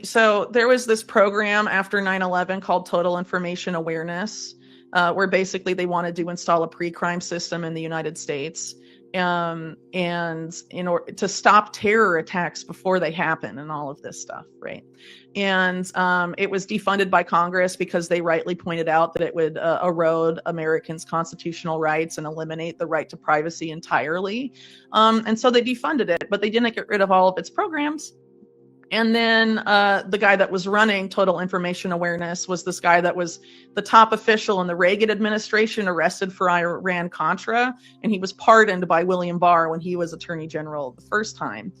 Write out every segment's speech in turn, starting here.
So there was this program after 9/11 called Total Information Awareness, where basically they wanted to install a pre-crime system in the United States, and in order to stop terror attacks before they happen and all of this stuff, right? And it was defunded by Congress because they rightly pointed out that it would erode Americans' constitutional rights and eliminate the right to privacy entirely. And so they defunded it, but they didn't get rid of all of its programs. And then the guy that was running Total Information Awareness was this guy that was the top official in the Reagan administration, arrested for Iran-Contra, and he was pardoned by William Barr when he was Attorney General the first time.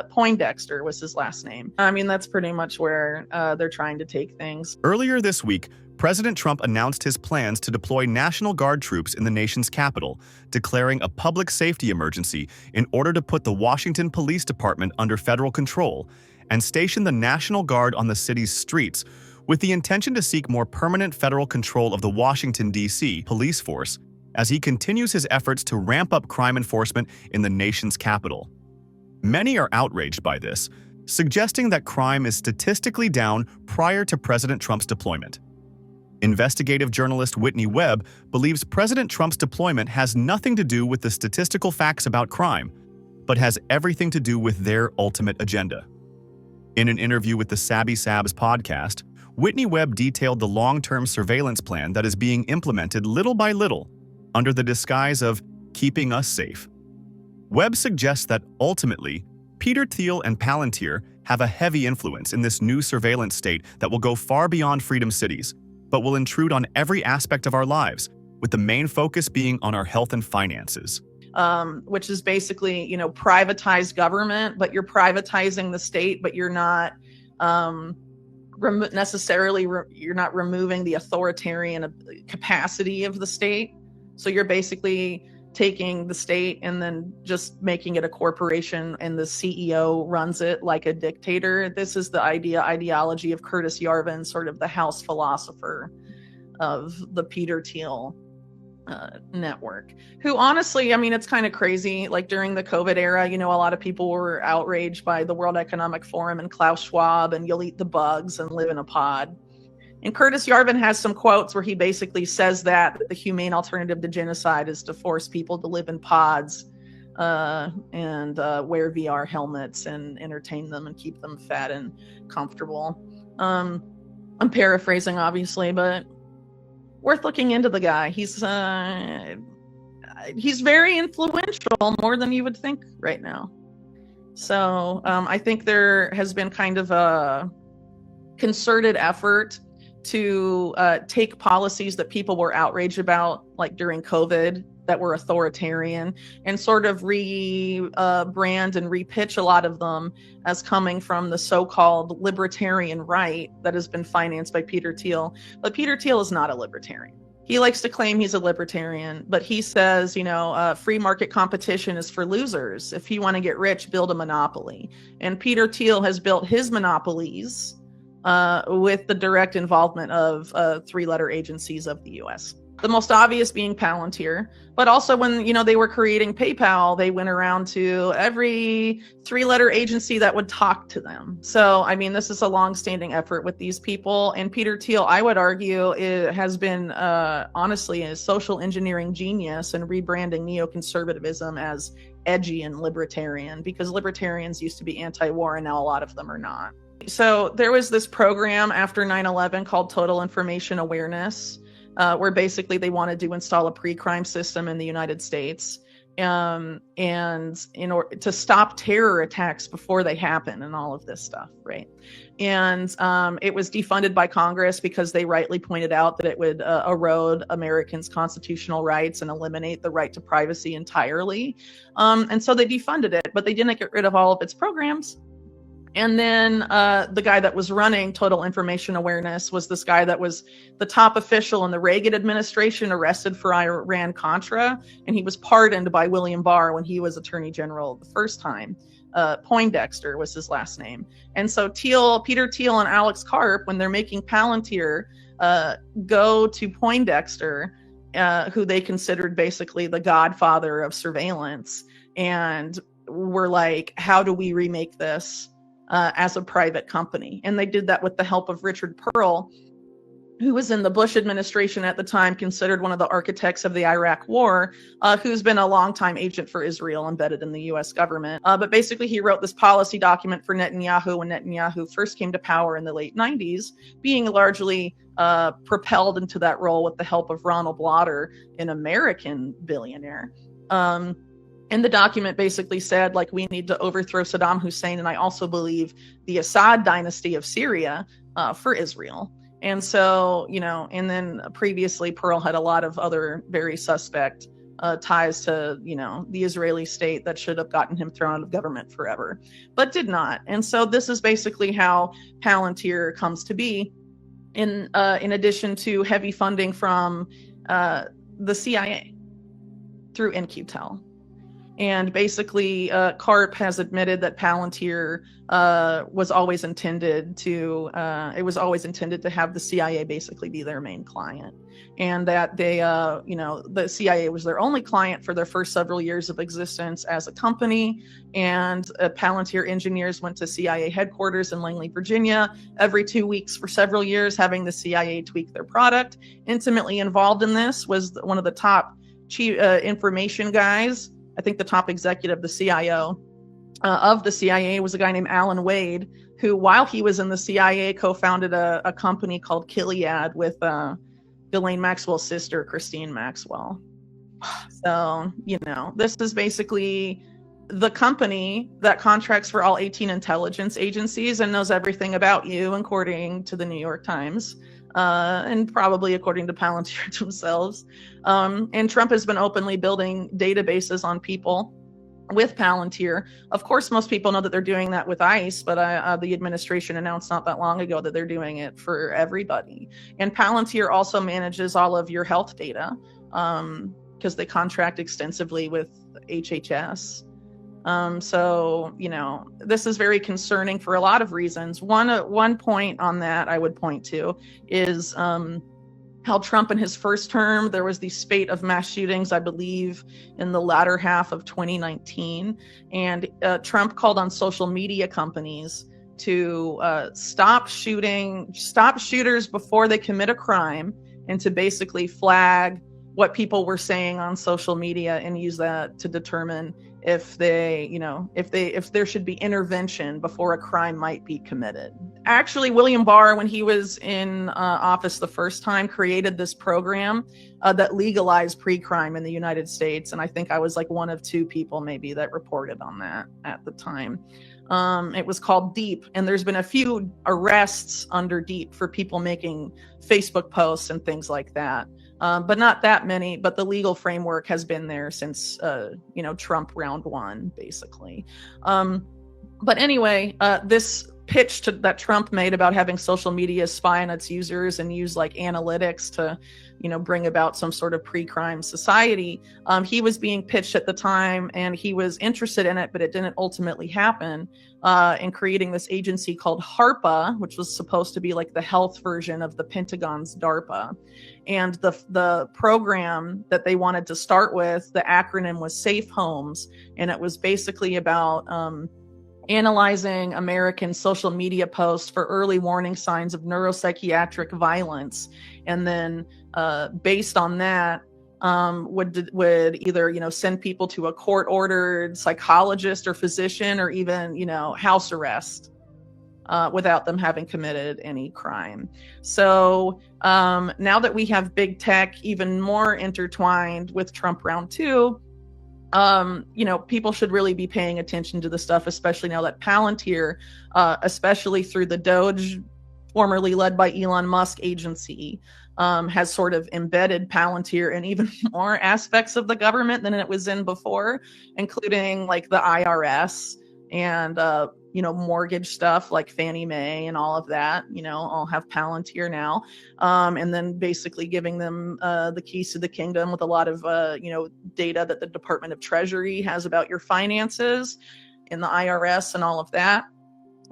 Poindexter was his last name. I mean, that's pretty much where they're trying to take things. Earlier this week, President Trump announced his plans to deploy National Guard troops in the nation's capital, declaring a public safety emergency in order to put the Washington Police Department under federal control and station the National Guard on the city's streets with the intention to seek more permanent federal control of the Washington, D.C. police force as he continues his efforts to ramp up crime enforcement in the nation's capital. Many are outraged by this, suggesting that crime is statistically down prior to President Trump's deployment. Investigative journalist Whitney Webb believes President Trump's deployment has nothing to do with the statistical facts about crime, but has everything to do with their ultimate agenda. In an interview with the Sabby Sabs podcast, Whitney Webb detailed the long-term surveillance plan that is being implemented little by little under the disguise of keeping us safe. Webb suggests that ultimately, Peter Thiel and Palantir have a heavy influence in this new surveillance state that will go far beyond freedom cities, but will intrude on every aspect of our lives, with the main focus being on our health and finances. Which is basically, privatized government, but you're privatizing the state, but you're not you're not removing the authoritarian capacity of the state. So you're basically taking the state and then just making it a corporation, and the CEO runs it like a dictator. This is the ideology of Curtis Yarvin, sort of the house philosopher of the Peter Thiel network, who honestly, I mean, it's kind of crazy. Like during the COVID era, a lot of people were outraged by the World Economic Forum and Klaus Schwab and you'll eat the bugs and live in a pod. And Curtis Yarvin has some quotes where he basically says that the humane alternative to genocide is to force people to live in pods and wear VR helmets and entertain them and keep them fat and comfortable. I'm paraphrasing, obviously, but worth looking into the guy. He's very influential, more than you would think right now. So I think there has been kind of a concerted effort to take policies that people were outraged about, like during COVID, that were authoritarian, and sort of rebrand and repitch a lot of them as coming from the so-called libertarian right that has been financed by Peter Thiel. But Peter Thiel is not a libertarian. He likes to claim he's a libertarian, but he says, free market competition is for losers. If you want to get rich, build a monopoly. And Peter Thiel has built his monopolies with the direct involvement of three-letter agencies of the U.S. The most obvious being Palantir, but also when, they were creating PayPal, they went around to every three-letter agency that would talk to them. So, I mean, this is a long-standing effort with these people. And Peter Thiel, I would argue, has been, honestly, a social engineering genius in rebranding neoconservatism as edgy and libertarian, because libertarians used to be anti-war and now a lot of them are not. So there was this program after 9/11 called Total Information Awareness, where basically they wanted to install a pre-crime system in the United States, and in order to stop terror attacks before they happen and all of this stuff, right? And it was defunded by Congress because they rightly pointed out that it would erode Americans' constitutional rights and eliminate the right to privacy entirely. And so they defunded it, but they didn't get rid of all of its programs. And then the guy that was running Total Information Awareness was this guy that was the top official in the Reagan administration, arrested for Iran-Contra, and he was pardoned by William Barr when he was Attorney General the first time. Poindexter was his last name. And so Peter Thiel and Alex Karp, when they're making Palantir, go to Poindexter, who they considered basically the godfather of surveillance, and were like, how do we remake this as a private company. And they did that with the help of Richard Pearl, who was in the Bush administration at the time, considered one of the architects of the Iraq War, who's been a longtime agent for Israel embedded in the US government. But basically, he wrote this policy document for Netanyahu when Netanyahu first came to power in the late 90s, being largely propelled into that role with the help of Ronald Lauder, an American billionaire. And the document basically said, like, we need to overthrow Saddam Hussein, and I also believe the Assad dynasty of Syria for Israel. And so, and then previously Pearl had a lot of other very suspect ties to, the Israeli state that should have gotten him thrown out of government forever, but did not. And so this is basically how Palantir comes to be, in addition to heavy funding from the CIA through In-Q-Tel. And basically, CARP has admitted that Palantir was always intended to have the CIA basically be their main client, and that they, the CIA was their only client for their first several years of existence as a company. And Palantir engineers went to CIA headquarters in Langley, Virginia, every 2 weeks for several years, having the CIA tweak their product. Intimately involved in this was one of the top chief information guys. I think the top executive, the CIO of the CIA, was a guy named Alan Wade, who, while he was in the CIA, co-founded a company called Gilead with Ghislaine Maxwell's sister, Christine Maxwell. So, this is basically the company that contracts for all 18 intelligence agencies and knows everything about you, according to the New York Times. And probably according to Palantir themselves. And Trump has been openly building databases on people with Palantir. Of course, most people know that they're doing that with ICE, but the administration announced not that long ago that they're doing it for everybody. And Palantir also manages all of your health data because they contract extensively with HHS. So, this is very concerning for a lot of reasons. One point on that I would point to is how Trump in his first term, there was the spate of mass shootings, I believe, in the latter half of 2019. And Trump called on social media companies to stop shooters before they commit a crime, and to basically flag what people were saying on social media and use that to determine if there should be intervention before a crime might be committed. Actually, William Barr, when he was in office the first time, created this program that legalized pre-crime in the United States. And I think I was like one of two people maybe that reported on that at the time. It was called DEEP, and there's been a few arrests under DEEP for people making Facebook posts and things like that. But not that many, but the legal framework has been there since, Trump round one, basically. But anyway, this pitch that Trump made about having social media spy on its users and use like analytics to, bring about some sort of pre-crime society. He was being pitched at the time, and he was interested in it, but it didn't ultimately happen, in creating this agency called HARPA, which was supposed to be like the health version of the Pentagon's DARPA. And the program that they wanted to start with, the acronym was Safe Homes, and it was basically about analyzing American social media posts for early warning signs of neuropsychiatric violence, and then based on that, would either send people to a court-ordered psychologist or physician, or even house arrest without them having committed any crime. So now that we have big tech even more intertwined with Trump round two, people should really be paying attention to the stuff, especially now that Palantir, especially through the Doge, formerly led by Elon Musk agency, has sort of embedded Palantir in even more aspects of the government than it was in before, including like the IRS and, mortgage stuff like Fannie Mae and all of that, all have Palantir now. And then basically giving them the keys to the kingdom with a lot of, data that the Department of Treasury has about your finances in the IRS and all of that.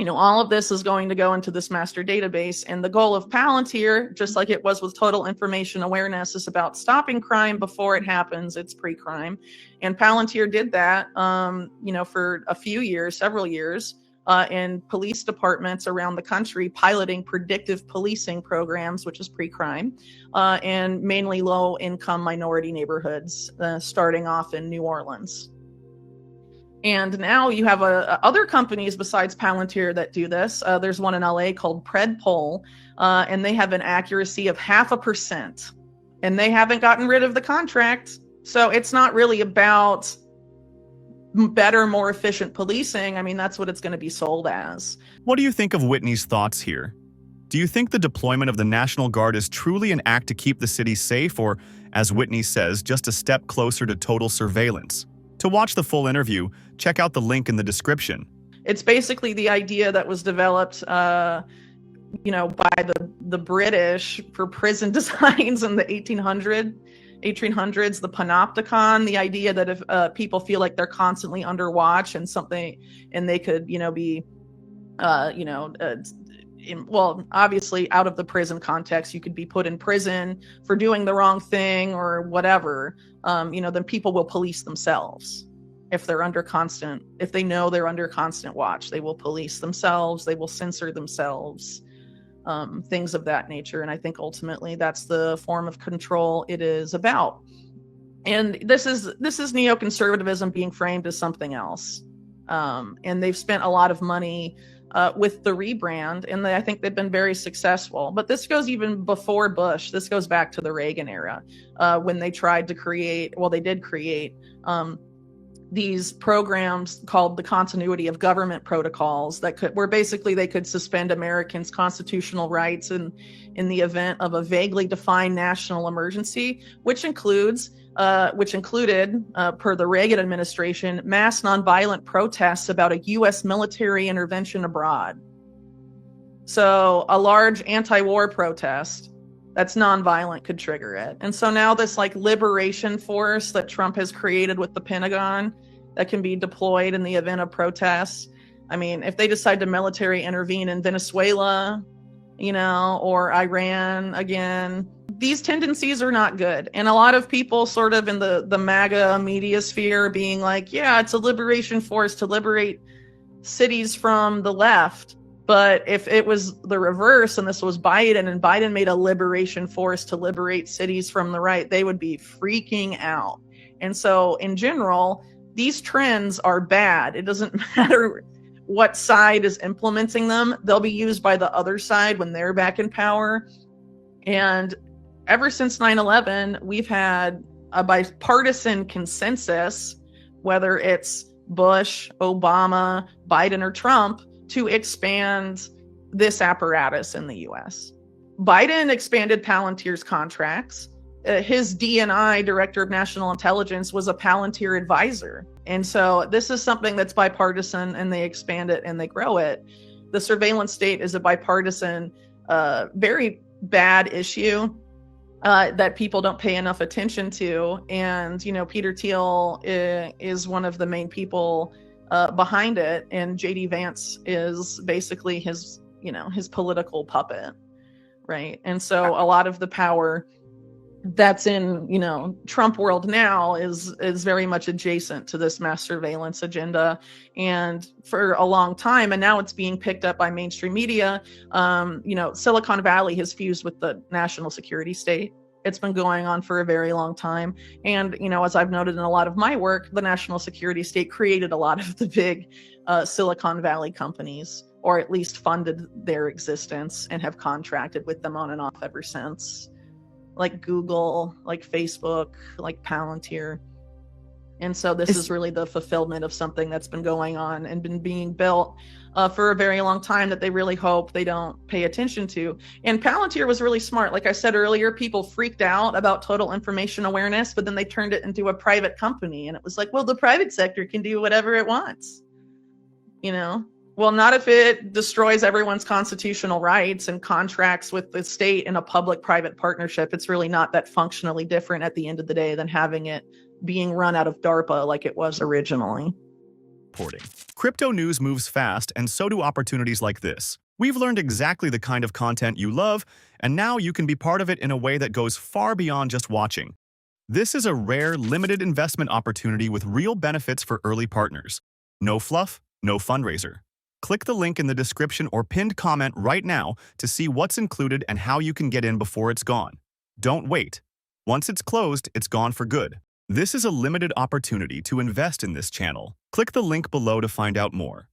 All of this is going to go into this master database. And the goal of Palantir, just like it was with total information awareness, is about stopping crime before it happens. It's pre-crime. And Palantir did that, for a few years, several years, in police departments around the country piloting predictive policing programs, which is pre-crime, in mainly low-income minority neighborhoods, starting off in New Orleans. And now you have other companies besides Palantir that do this. There's one in LA called Predpol, and they have an accuracy of 0.5%. And they haven't gotten rid of the contract. So it's not really about better, more efficient policing. I mean, that's what it's going to be sold as. What do you think of Whitney's thoughts here? Do you think the deployment of the National Guard is truly an act to keep the city safe, or, as Whitney says, just a step closer to total surveillance? To watch the full interview, check out the link in the description. It's basically the idea that was developed by the British for prison designs in the 1800s, the Panopticon, the idea that if people feel like they're constantly under watch and they could, be, obviously out of the prison context, you could be put in prison for doing the wrong thing or whatever, then people will police themselves. If they know they're under constant watch, they will police themselves, they will censor themselves, things of that nature. And I think ultimately that's the form of control it is about. And this is neoconservatism being framed as something else. And they've spent a lot of money with the rebrand, and I think they've been very successful. But this goes even before Bush. This goes back to the Reagan era, when they tried to create these programs called the continuity of government protocols where basically they could suspend Americans' constitutional rights in the event of a vaguely defined national emergency, which included, per the Reagan administration, mass nonviolent protests about a U.S. military intervention abroad. So a large anti-war protest that's nonviolent could trigger it. And so now this liberation force that Trump has created with the Pentagon that can be deployed in the event of protests. I mean, if they decide to military intervene in Venezuela, or Iran again, these tendencies are not good. And a lot of people sort of in the MAGA media sphere being like, yeah, it's a liberation force to liberate cities from the left. But if it was the reverse and this was Biden and Biden made a liberation force to liberate cities from the right, they would be freaking out. And so in general, these trends are bad. It doesn't matter what side is implementing them. They'll be used by the other side when they're back in power. And ever since 9/11, we've had a bipartisan consensus, whether it's Bush, Obama, Biden, or Trump, to expand this apparatus in the U.S. Biden expanded Palantir's contracts. His DNI, Director of National Intelligence, was a Palantir advisor. And so this is something that's bipartisan, and they expand it and they grow it. The surveillance state is a bipartisan, very bad issue that people don't pay enough attention to. And, Peter Thiel is one of the main people behind it. And JD Vance is basically his political puppet, right? And so a lot of the power that's in, Trump world now is very much adjacent to this mass surveillance agenda. And for a long time, and now it's being picked up by mainstream media, Silicon Valley has fused with the national security state. It's been going on for a very long time. And, as I've noted in a lot of my work, the national security state created a lot of the big Silicon Valley companies, or at least funded their existence and have contracted with them on and off ever since. Like Google, like Facebook, like Palantir. And so this is really the fulfillment of something that's been going on and been being built for a very long time that they really hope they don't pay attention to. And Palantir was really smart. Like I said earlier, people freaked out about total information awareness, but then they turned it into a private company. And it was like, well, the private sector can do whatever it wants, Well, not if it destroys everyone's constitutional rights and contracts with the state in a public-private partnership. It's really not that functionally different at the end of the day than having it being run out of DARPA like it was originally. Crypto news moves fast, and so do opportunities like this. We've learned exactly the kind of content you love, and now you can be part of it in a way that goes far beyond just watching. This is a rare, limited investment opportunity with real benefits for early partners. No fluff, no fundraiser. Click the link in the description or pinned comment right now to see what's included and how you can get in before it's gone. Don't wait. Once it's closed, it's gone for good. This is a limited opportunity to invest in this channel. Click the link below to find out more.